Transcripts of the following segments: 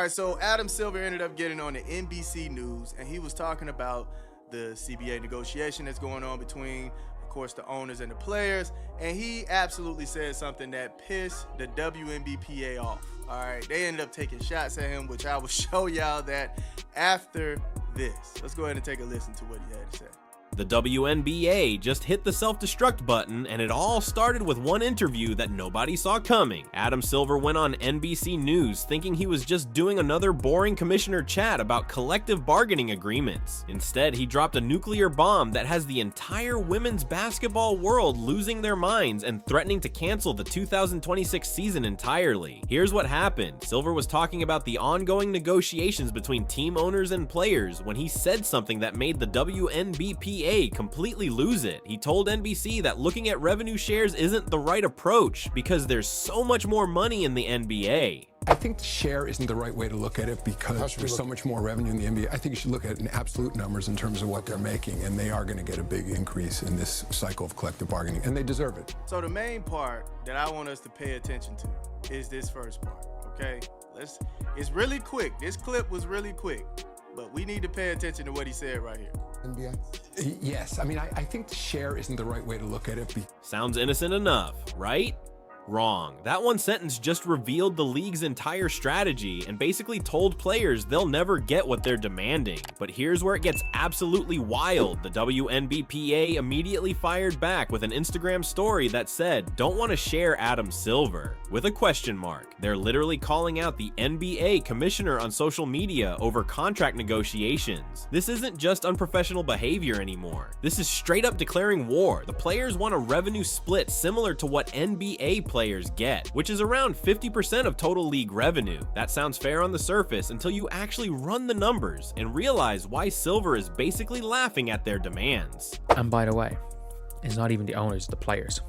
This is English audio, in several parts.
right, so Adam Silver ended up getting on the NBC News, and he was talking about the CBA negotiation that's going on between, of course, the owners and the players, and he absolutely said something that pissed the WNBPA off. All right, they ended up taking shots at him, which I will show y'all that after this. Let's go ahead and take a listen to what he had to say. The WNBA just hit the self-destruct button, and it all started with one interview that nobody saw coming. Adam Silver went on NBC News thinking he was just doing another boring commissioner chat about collective bargaining agreements. Instead, he dropped a nuclear bomb that has the entire women's basketball world losing their minds and threatening to cancel the 2026 season entirely. Here's what happened. Silver was talking about the ongoing negotiations between team owners and players when he said something that made the WNBPA completely lose it. He told NBC that looking at revenue shares isn't the right approach because there's so much more money in the NBA. I think share isn't the right way to look at it because there's so much more revenue in the NBA. I think you should look at it in absolute numbers in terms of what they're making, and they are going to get a big increase in this cycle of collective bargaining, and they deserve it. So the main part that I want us to pay attention to is this first part, okay? It's really quick. This clip was really quick, but we need to pay attention to what he said right here. NBA? Yes, I mean, I think share isn't the right way to look at it. Sounds innocent enough, right? Wrong. That one sentence just revealed the league's entire strategy and basically told players they'll never get what they're demanding. But here's where it gets absolutely wild. The WNBPA immediately fired back with an Instagram story that said, "Don't want to share Adam Silver," with a question mark. They're literally calling out the NBA commissioner on social media over contract negotiations. This isn't just unprofessional behavior anymore. This is straight up declaring war. The players want a revenue split similar to what NBA players get, which is around 50% of total league revenue. That sounds fair on the surface until you actually run the numbers and realize why Silver is basically laughing at their demands. And by the way, it's not even the owners, it's the players.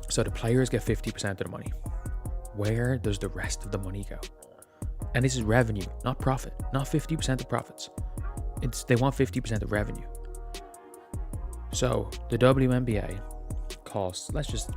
So the players get 50% of the money. Where does the rest of the money go? And this is revenue, not profit, not 50% of profits. They want 50% of revenue. So the WNBA costs, let's just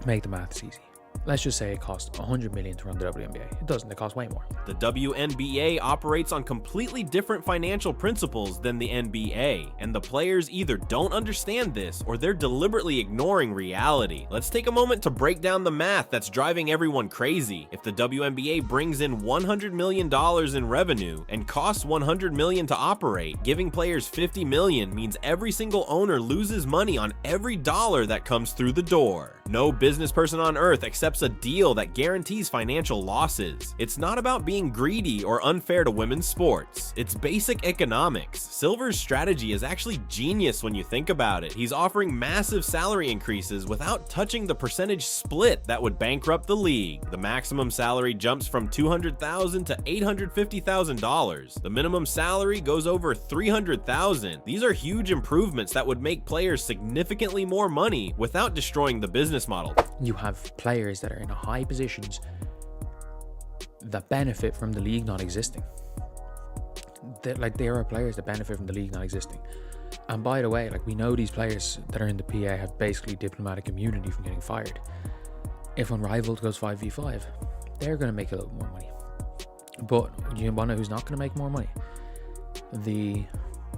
make the maths easy. Let's just say it costs $100 million to run the WNBA. It doesn't, it costs way more. The WNBA operates on completely different financial principles than the NBA, and the players either don't understand this or they're deliberately ignoring reality. Let's take a moment to break down the math that's driving everyone crazy. If the WNBA brings in $100 million in revenue and costs $100 million to operate, giving players $50 million means every single owner loses money on every dollar that comes through the door. No business person on earth accepts a deal that guarantees financial losses. It's not about being greedy or unfair to women's sports. It's basic economics. Silver's strategy is actually genius when you think about it. He's offering massive salary increases without touching the percentage split that would bankrupt the league. The maximum salary jumps from $200,000 to $850,000. The minimum salary goes over $300,000. These are huge improvements that would make players significantly more money without destroying the business model. You have players that are in high positions that benefit from the league not existing. There are players that benefit from the league not existing. And by the way, we know these players that are in the PA have basically diplomatic immunity from getting fired. If Unrivaled goes 5v5, they're going to make a little more money. But you want to know who's not going to make more money? The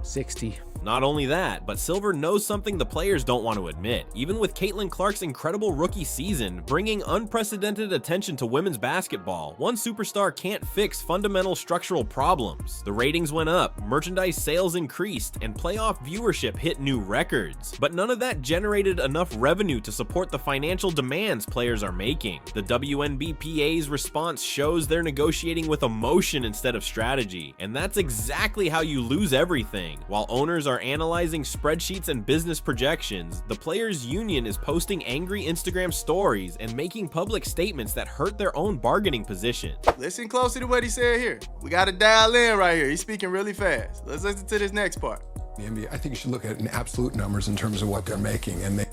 60. Not only that, but Silver knows something the players don't want to admit. Even with Caitlin Clark's incredible rookie season, bringing unprecedented attention to women's basketball, one superstar can't fix fundamental structural problems. The ratings went up, merchandise sales increased, and playoff viewership hit new records. But none of that generated enough revenue to support the financial demands players are making. The WNBPA's response shows they're negotiating with emotion instead of strategy, and that's exactly how you lose everything. While owners are analyzing spreadsheets and business projections, the players' union is posting angry Instagram stories and making public statements that hurt their own bargaining position. Listen closely to what he said here. We got to dial in right here. He's speaking really fast. Let's listen to this next part. The NBA, I think you should look at it in absolute numbers in terms of what they're making, and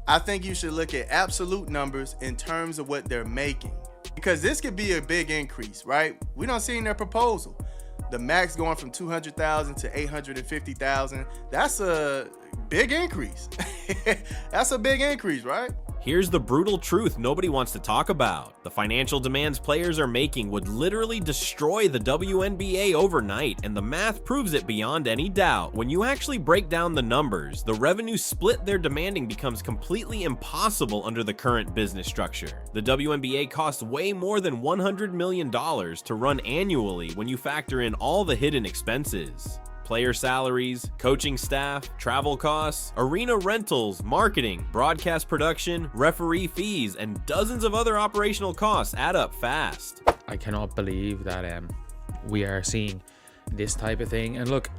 I think you should look at absolute numbers in terms of what they're making, because this could be a big increase, right? We don't see in their proposal. The max going from 200,000 to 850,000. That's a big increase. That's a big increase, right? Here's the brutal truth nobody wants to talk about. The financial demands players are making would literally destroy the WNBA overnight, and the math proves it beyond any doubt. When you actually break down the numbers, the revenue split they're demanding becomes completely impossible under the current business structure. The WNBA costs way more than $100 million to run annually when you factor in all the hidden expenses. Player salaries, coaching staff, travel costs, arena rentals, marketing, broadcast production, referee fees, and dozens of other operational costs add up fast. I cannot believe that we are seeing this type of thing. And look,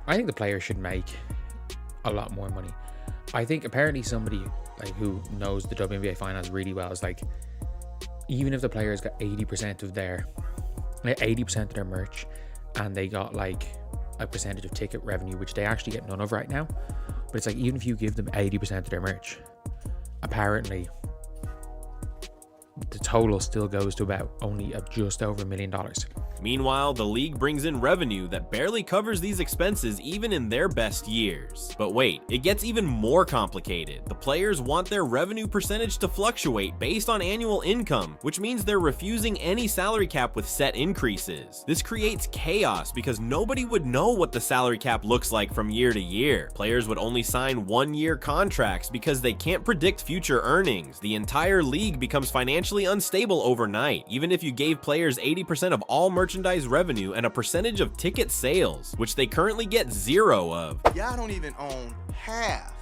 I think the players should make a lot more money. I think apparently somebody like who knows the WNBA finance really well is like, even if the players got 80% of their merch, and they got like a percentage of ticket revenue, which they actually get none of right now, but it's like, even if you give them 80% of their merch, apparently the total still goes to about only just over $1 million. Meanwhile, the league brings in revenue that barely covers these expenses even in their best years. But wait, it gets even more complicated. The players want their revenue percentage to fluctuate based on annual income, which means they're refusing any salary cap with set increases. This creates chaos because nobody would know what the salary cap looks like from year to year. Players would only sign one-year contracts because they can't predict future earnings. The entire league becomes financially unstable overnight, even if you gave players 80% of all merchandise revenue and a percentage of ticket sales, which they currently get 0 of. Y'all don't even own half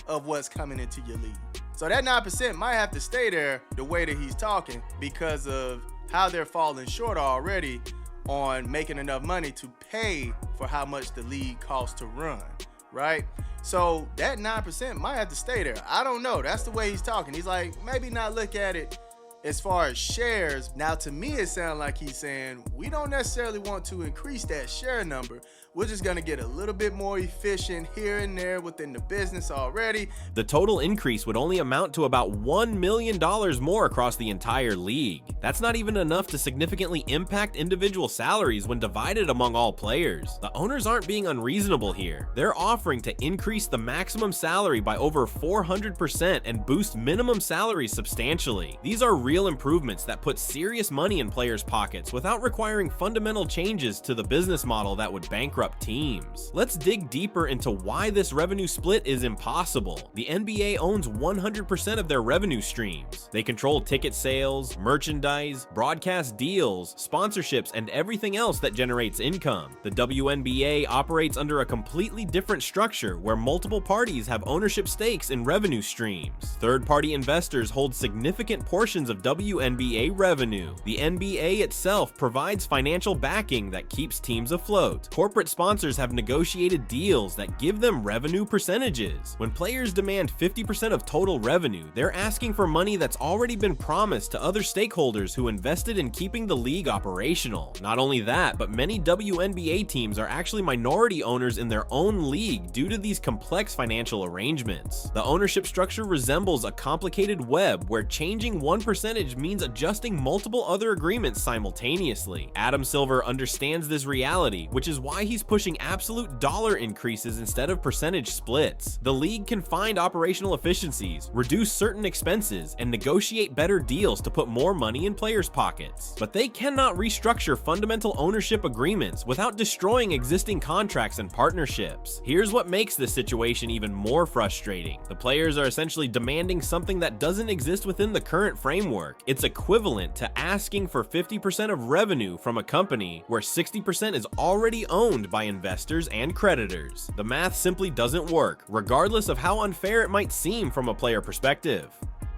of what's coming into your league. So that 9% might have to stay there the way that he's talking because of how they're falling short already on making enough money to pay for how much the league costs to run, right? So that 9% might have to stay there. I don't know. That's the way he's talking. He's like, maybe not look at it as far as shares. Now, to me, it sounds like he's saying we don't necessarily want to increase that share number. We're just going to get a little bit more efficient here and there within the business already. The total increase would only amount to about $1 million more across the entire league. That's not even enough to significantly impact individual salaries when divided among all players. The owners aren't being unreasonable here. They're offering to increase the maximum salary by over 400% and boost minimum salaries substantially. These are real improvements that put serious money in players' pockets without requiring fundamental changes to the business model that would bankrupt teams. Let's dig deeper into why this revenue split is impossible. The NBA owns 100% of their revenue streams. They control ticket sales, merchandise, broadcast deals, sponsorships, and everything else that generates income. The WNBA operates under a completely different structure where multiple parties have ownership stakes in revenue streams. Third-party investors hold significant portions of WNBA revenue. The NBA itself provides financial backing that keeps teams afloat. Corporate sponsors have negotiated deals that give them revenue percentages. When players demand 50% of total revenue, they're asking for money that's already been promised to other stakeholders who invested in keeping the league operational. Not only that, but many WNBA teams are actually minority owners in their own league due to these complex financial arrangements. The ownership structure resembles a complicated web where changing one percentage means adjusting multiple other agreements simultaneously. Adam Silver understands this reality, which is why he's pushing absolute dollar increases instead of percentage splits. The league can find operational efficiencies, reduce certain expenses, and negotiate better deals to put more money in players' pockets. But they cannot restructure fundamental ownership agreements without destroying existing contracts and partnerships. Here's what makes this situation even more frustrating. The players are essentially demanding something that doesn't exist within the current framework. It's equivalent to asking for 50% of revenue from a company where 60% is already owned by investors and creditors. The math simply doesn't work, regardless of how unfair it might seem from a player perspective.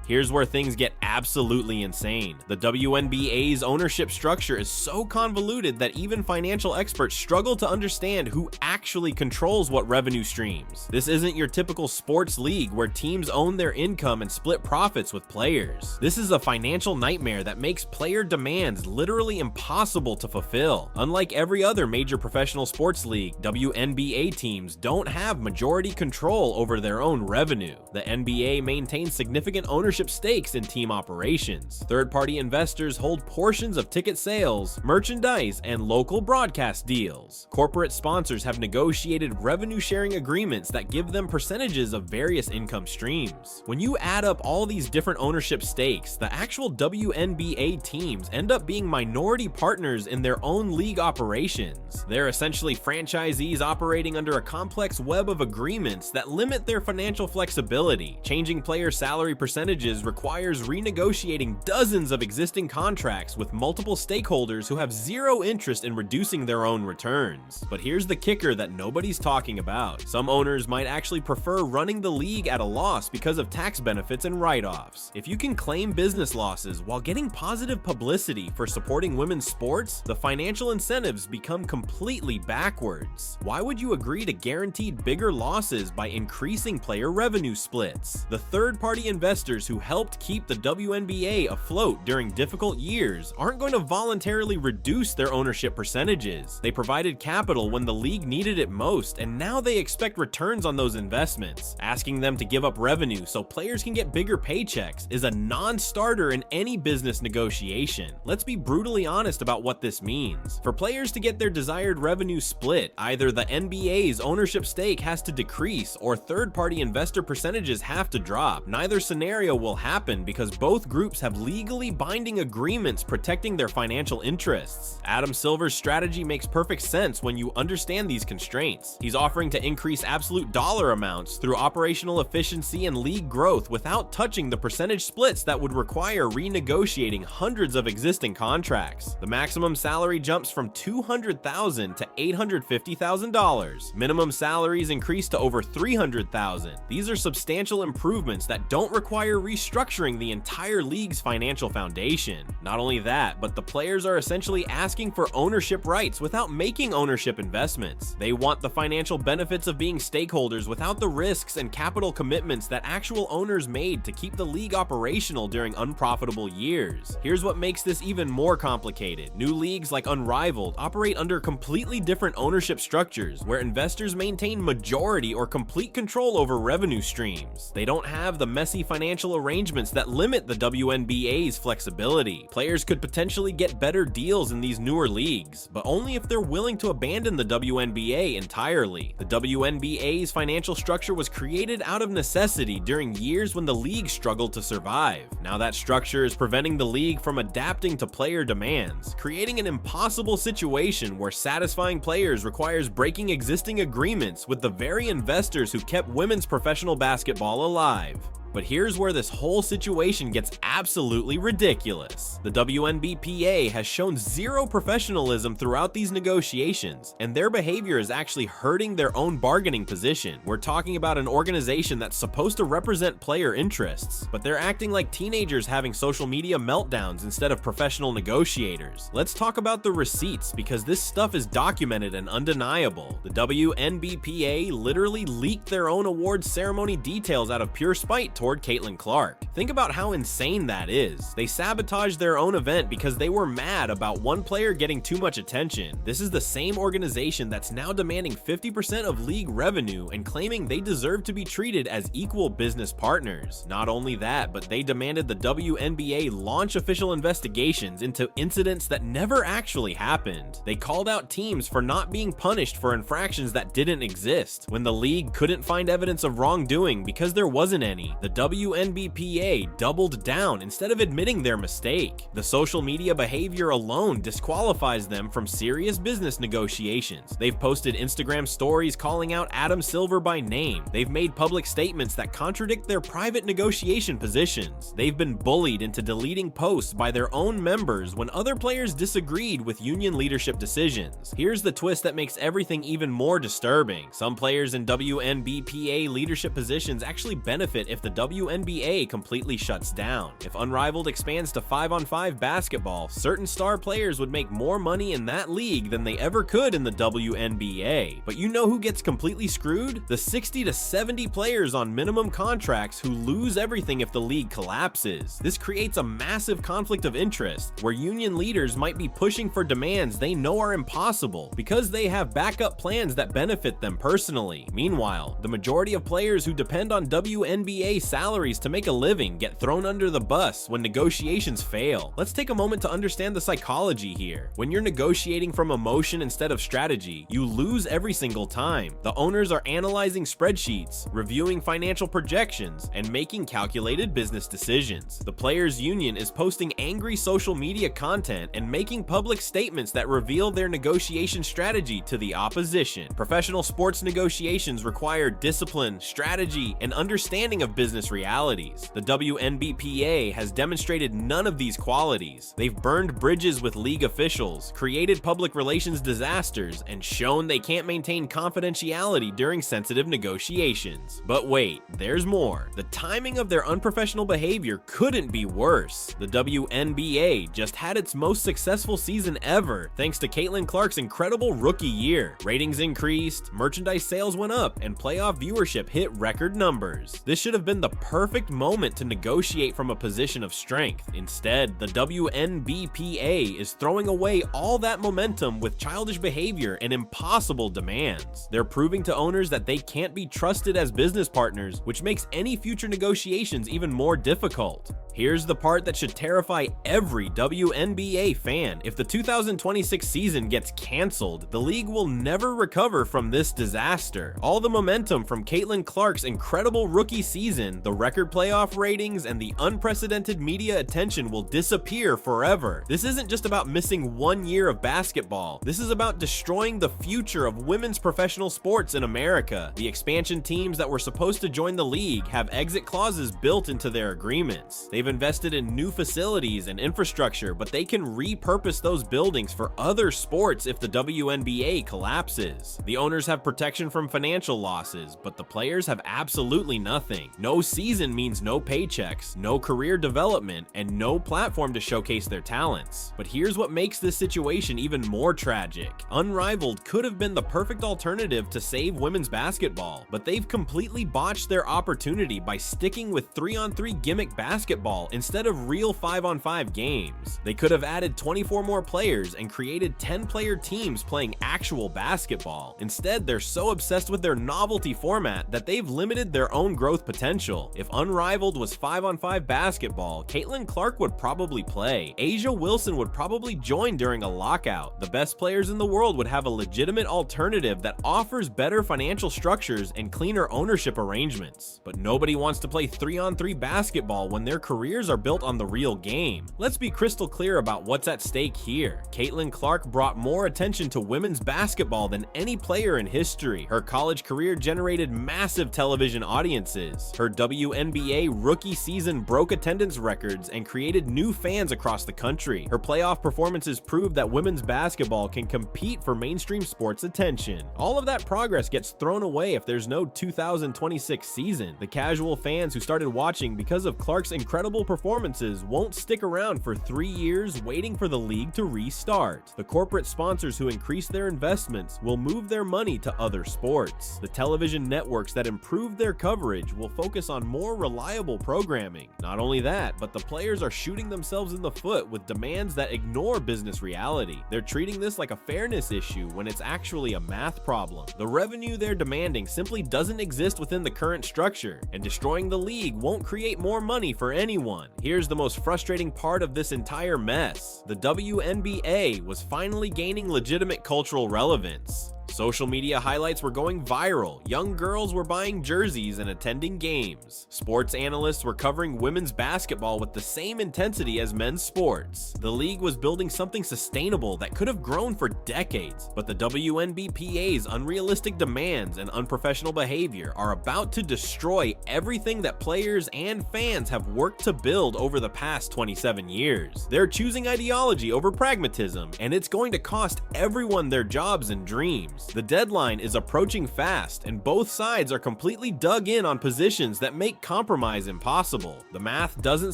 Here's where things get absolutely insane. The WNBA's ownership structure is so convoluted that even financial experts struggle to understand who actually controls what revenue streams. This isn't your typical sports league where teams own their income and split profits with players. This is a financial nightmare that makes player demands literally impossible to fulfill. Unlike every other major professional sports league, WNBA teams don't have majority control over their own revenue. The NBA maintains significant ownership ownership stakes in team operations. Third-party investors hold portions of ticket sales, merchandise, and local broadcast deals. Corporate sponsors have negotiated revenue-sharing agreements that give them percentages of various income streams. When you add up all these different ownership stakes, the actual WNBA teams end up being minority partners in their own league operations. They're essentially franchisees operating under a complex web of agreements that limit their financial flexibility. Changing player salary percentages requires renegotiating dozens of existing contracts with multiple stakeholders who have zero interest in reducing their own returns. But here's the kicker that nobody's talking about. Some owners might actually prefer running the league at a loss because of tax benefits and write-offs. If you can claim business losses while getting positive publicity for supporting women's sports, the financial incentives become completely backwards. Why would you agree to guaranteed bigger losses by increasing player revenue splits? The third-party investors who helped keep the WNBA afloat during difficult years aren't going to voluntarily reduce their ownership percentages. They provided capital when the league needed it most, and now they expect returns on those investments. Asking them to give up revenue so players can get bigger paychecks is a non-starter in any business negotiation. Let's be brutally honest about what this means. For players to get their desired revenue split, either the NBA's ownership stake has to decrease or third-party investor percentages have to drop. Neither scenario will happen because both groups have legally binding agreements protecting their financial interests. Adam Silver's strategy makes perfect sense when you understand these constraints. He's offering to increase absolute dollar amounts through operational efficiency and league growth without touching the percentage splits that would require renegotiating hundreds of existing contracts. The maximum salary jumps from $200,000 to $850,000. Minimum salaries increase to over $300,000. These are substantial improvements that don't require restructuring the entire league's financial foundation. Not only that, but the players are essentially asking for ownership rights without making ownership investments. They want the financial benefits of being stakeholders without the risks and capital commitments that actual owners made to keep the league operational during unprofitable years. Here's what makes this even more complicated. New leagues like Unrivaled operate under completely different ownership structures where investors maintain majority or complete control over revenue streams. They don't have the messy financial arrangements that limit the WNBA's flexibility. Players could potentially get better deals in these newer leagues, but only if they're willing to abandon the WNBA entirely. The WNBA's financial structure was created out of necessity during years when the league struggled to survive. Now that structure is preventing the league from adapting to player demands, creating an impossible situation where satisfying players requires breaking existing agreements with the very investors who kept women's professional basketball alive. But here's where this whole situation gets absolutely ridiculous. The WNBPA has shown zero professionalism throughout these negotiations, and their behavior is actually hurting their own bargaining position. We're talking about an organization that's supposed to represent player interests, but they're acting like teenagers having social media meltdowns instead of professional negotiators. Let's talk about the receipts because this stuff is documented and undeniable. The WNBPA literally leaked their own awards ceremony details out of pure spite toward Caitlin Clark. Think about how insane that is. They sabotaged their own event because they were mad about one player getting too much attention. This is the same organization that's now demanding 50% of league revenue and claiming they deserve to be treated as equal business partners. Not only that, but they demanded the WNBA launch official investigations into incidents that never actually happened. They called out teams for not being punished for infractions that didn't exist, when the league couldn't find evidence of wrongdoing because there wasn't any. The WNBPA doubled down instead of admitting their mistake. The social media behavior alone disqualifies them from serious business negotiations. They've posted Instagram stories calling out Adam Silver by name. They've made public statements that contradict their private negotiation positions. They've been bullied into deleting posts by their own members when other players disagreed with union leadership decisions. Here's the twist that makes everything even more disturbing. Some players in WNBPA leadership positions actually benefit if the WNBA completely shuts down. If Unrivaled expands to 5-on-5 basketball, certain star players would make more money in that league than they ever could in the WNBA. But you know who gets completely screwed? The 60 to 70 players on minimum contracts who lose everything if the league collapses. This creates a massive conflict of interest, where union leaders might be pushing for demands they know are impossible because they have backup plans that benefit them personally. Meanwhile, the majority of players who depend on WNBA salaries to make a living get thrown under the bus when negotiations fail. Let's take a moment to understand the psychology here. When you're negotiating from emotion instead of strategy, you lose every single time. The owners are analyzing spreadsheets, reviewing financial projections, and making calculated business decisions. The players' union is posting angry social media content and making public statements that reveal their negotiation strategy to the opposition. Professional sports negotiations require discipline, strategy, and understanding of business realities. The WNBPA has demonstrated none of these qualities. They've burned bridges with league officials, created public relations disasters, and shown they can't maintain confidentiality during sensitive negotiations. But wait, there's more. The timing of their unprofessional behavior couldn't be worse. The WNBA just had its most successful season ever thanks to Caitlin Clark's incredible rookie year. Ratings increased, merchandise sales went up, and playoff viewership hit record numbers. This should have been the perfect moment to negotiate from a position of strength. Instead, the WNBPA is throwing away all that momentum with childish behavior and impossible demands. They're proving to owners that they can't be trusted as business partners, which makes any future negotiations even more difficult. Here's the part that should terrify every WNBA fan. If the 2026 season gets canceled, the league will never recover from this disaster. All the momentum from Caitlin Clark's incredible rookie season, the record playoff ratings, and the unprecedented media attention will disappear forever. This isn't just about missing 1 year of basketball. This is about destroying the future of women's professional sports in America. The expansion teams that were supposed to join the league have exit clauses built into their agreements. They've invested in new facilities and infrastructure, but they can repurpose those buildings for other sports if the WNBA collapses. The owners have protection from financial losses, but the players have absolutely nothing. No season means no paychecks, no career development, and no platform to showcase their talents. But here's what makes this situation even more tragic. Unrivaled could have been the perfect alternative to save women's basketball, but they've completely botched their opportunity by sticking with 3-on-3 gimmick basketball instead of real 5-on-5 games. They could have added 24 more players and created 10-player teams playing actual basketball. Instead, they're so obsessed with their novelty format that they've limited their own growth potential. If Unrivaled was 5-on-5 basketball, Caitlin Clark would probably play. A'ja Wilson would probably join during a lockout. The best players in the world would have a legitimate alternative that offers better financial structures and cleaner ownership arrangements. But nobody wants to play 3-on-3 basketball when their careers are built on the real game. Let's be crystal clear about what's at stake here. Caitlin Clark brought more attention to women's basketball than any player in history. Her college career generated massive television audiences. Her WNBA rookie season broke attendance records and created new fans across the country. Her playoff performances proved that women's basketball can compete for mainstream sports attention. All of that progress gets thrown away if there's no 2026 season. The casual fans who started watching because of Clark's incredible performances won't stick around for 3 years waiting for the league to restart. The corporate sponsors who increase their investments will move their money to other sports. The television networks that improve their coverage will focus on more reliable programming. Not only that, but the players are shooting themselves in the foot with demands that ignore business reality. They're treating this like a fairness issue when it's actually a math problem. The revenue they're demanding simply doesn't exist within the current structure, and destroying the league won't create more money for anyone. Here's the most frustrating part of this entire mess. The WNBA was finally gaining legitimate cultural relevance. Social media highlights were going viral. Young girls were buying jerseys and attending games. Sports analysts were covering women's basketball with the same intensity as men's sports. The league was building something sustainable that could have grown for decades, but the WNBPA's unrealistic demands and unprofessional behavior are about to destroy everything that players and fans have worked to build over the past 27 years. They're choosing ideology over pragmatism, and it's going to cost everyone their jobs and dreams. The deadline is approaching fast, and both sides are completely dug in on positions that make compromise impossible. The math doesn't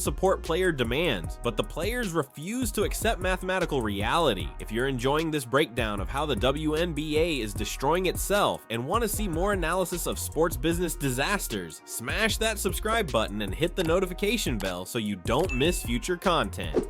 support player demands, but the players refuse to accept mathematical reality. If you're enjoying this breakdown of how the WNBA is destroying itself and want to see more analysis of sports business disasters, smash that subscribe button and hit the notification bell so you don't miss future content.